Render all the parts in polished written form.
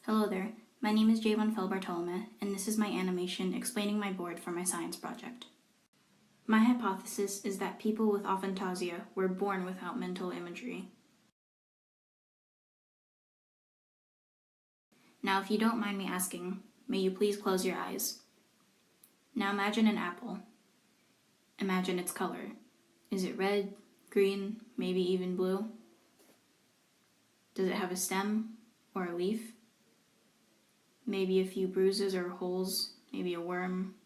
Hello there, my name is Javon Fel-Bartolome, and this is my animation explaining my board for my science project. My hypothesis is that people with aphantasia were born without mental imagery. Now, if you don't mind me asking, may you please close your eyes. Now imagine an apple. Imagine its color. Is it red, green, maybe even blue? Does it have a stem or a leaf? Maybe a few bruises or holes, maybe a worm.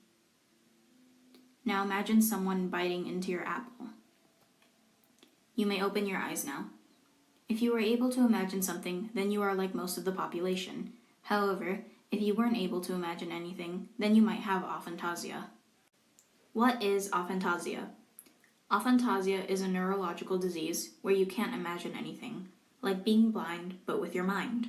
Now imagine someone biting into your apple. You may open your eyes now. If you were able to imagine something, then you are like most of the population. However, if you weren't able to imagine anything, then you might have aphantasia. What is aphantasia? Aphantasia is a neurological disease where you can't imagine anything, like being blind but with your mind.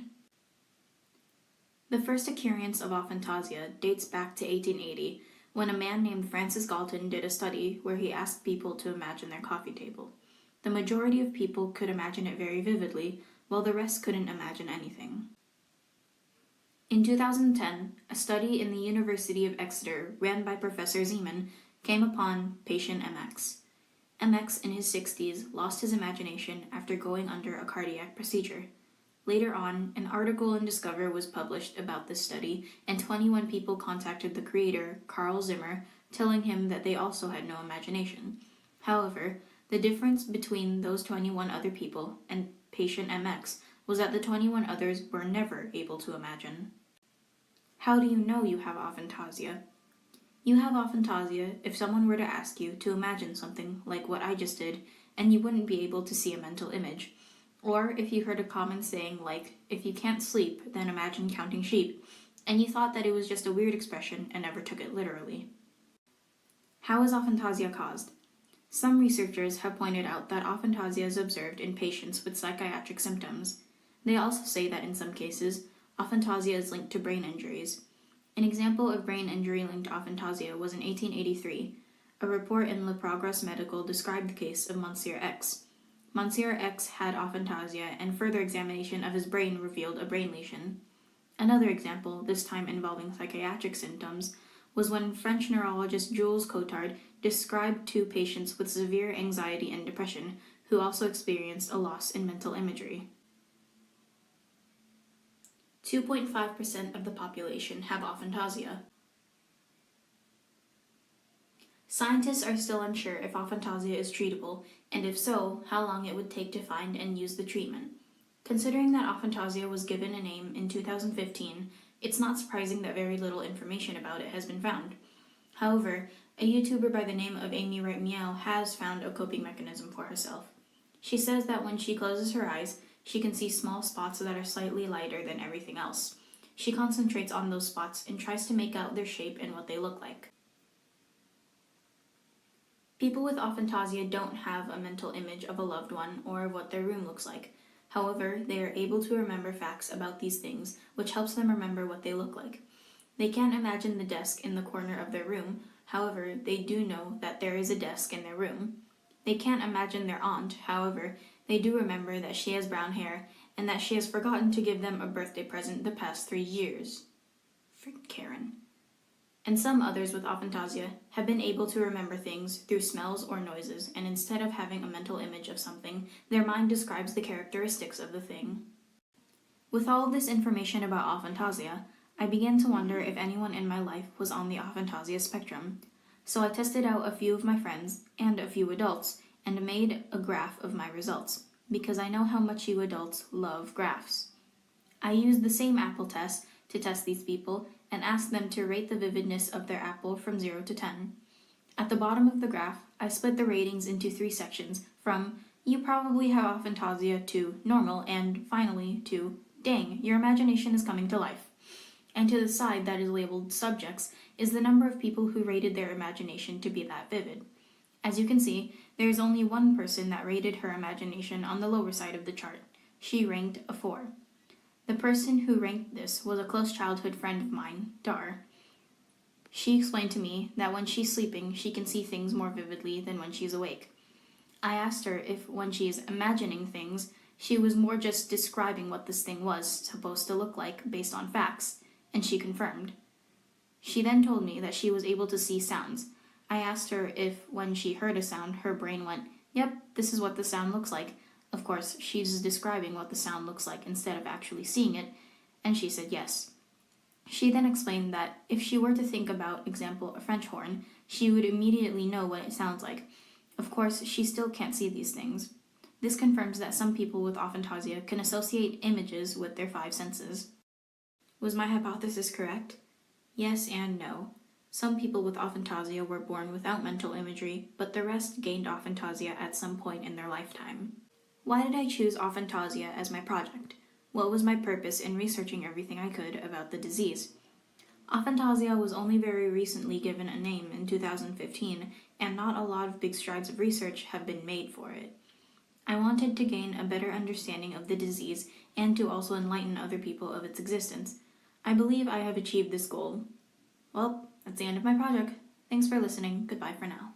The first occurrence of aphantasia dates back to 1880, when a man named Francis Galton did a study where he asked people to imagine their coffee table. The majority of people could imagine it very vividly, while the rest couldn't imagine anything. In 2010, a study in the University of Exeter, ran by Professor Zeman, came upon patient MX. MX, in his 60s, lost his imagination after going under a cardiac procedure. Later on, an article in Discover was published about this study, and 21 people contacted the creator, Carl Zimmer, telling him that they also had no imagination. However, the difference between those 21 other people and patient MX was that the 21 others were never able to imagine. How do you know you have aphantasia? You have aphantasia if someone were to ask you to imagine something like what I just did, and you wouldn't be able to see a mental image. Or if you heard a common saying like, if you can't sleep, then imagine counting sheep, and you thought that it was just a weird expression and never took it literally. How is aphantasia caused? Some researchers have pointed out that aphantasia is observed in patients with psychiatric symptoms. They also say that in some cases, aphantasia is linked to brain injuries. An example of brain injury linked aphantasia was in 1883. A report in Le Progrès Medical described the case of Monsieur X. Monsieur X had aphantasia, and further examination of his brain revealed a brain lesion. Another example, this time involving psychiatric symptoms, was when French neurologist Jules Cotard described two patients with severe anxiety and depression who also experienced a loss in mental imagery. 2.5% of the population have aphantasia. Scientists are still unsure if aphantasia is treatable, and if so, how long it would take to find and use the treatment. Considering that aphantasia was given a name in 2015, it's not surprising that very little information about it has been found. However, a YouTuber by the name of Amy Wright Meow has found a coping mechanism for herself. She says that when she closes her eyes, she can see small spots that are slightly lighter than everything else. She concentrates on those spots and tries to make out their shape and what they look like. People with aphantasia don't have a mental image of a loved one or of what their room looks like. However, they are able to remember facts about these things, which helps them remember what they look like. They can't imagine the desk in the corner of their room, however, they do know that there is a desk in their room. They can't imagine their aunt, however, they do remember that she has brown hair and that she has forgotten to give them a birthday present the past 3 years. Frick Karen. And some others with aphantasia have been able to remember things through smells or noises, and instead of having a mental image of something, their mind describes the characteristics of the thing. With all of this information about aphantasia, I began to wonder if anyone in my life was on the aphantasia spectrum. So I tested out a few of my friends and a few adults and made a graph of my results, because I know how much you adults love graphs. I used the same apple test to test these people and asked them to rate the vividness of their apple from 0 to 10. At the bottom of the graph, I split the ratings into 3 sections, from you probably have aphantasia to normal, and finally to dang, your imagination is coming to life. And to the side that is labeled subjects is the number of people who rated their imagination to be that vivid. As you can see, there is only one person that rated her imagination on the lower side of the chart. She ranked a 4. The person who ranked this was a close childhood friend of mine, Dar. She explained to me that when she's sleeping, she can see things more vividly than when she's awake. I asked her if when she is imagining things, She was more just describing what this thing was supposed to look like based on facts, and she confirmed. She then told me that she was able to see sounds. I asked her if, when she heard a sound, her brain went, "Yep, this is what the sound looks like." Of course, she's describing what the sound looks like instead of actually seeing it, and she said yes. She then explained that if she were to think about, example, a French horn, she would immediately know what it sounds like. Of course, she still can't see these things. This confirms that some people with aphantasia can associate images with their five senses. Was my hypothesis correct? Yes and no. Some people with aphantasia were born without mental imagery, but the rest gained aphantasia at some point in their lifetime. Why did I choose aphantasia as my project? What was my purpose in researching everything I could about the disease? Aphantasia was only very recently given a name in 2015, and not a lot of big strides of research have been made for it. I wanted to gain a better understanding of the disease and to also enlighten other people of its existence. I believe I have achieved this goal. Well, that's the end of my project. Thanks for listening. Goodbye for now.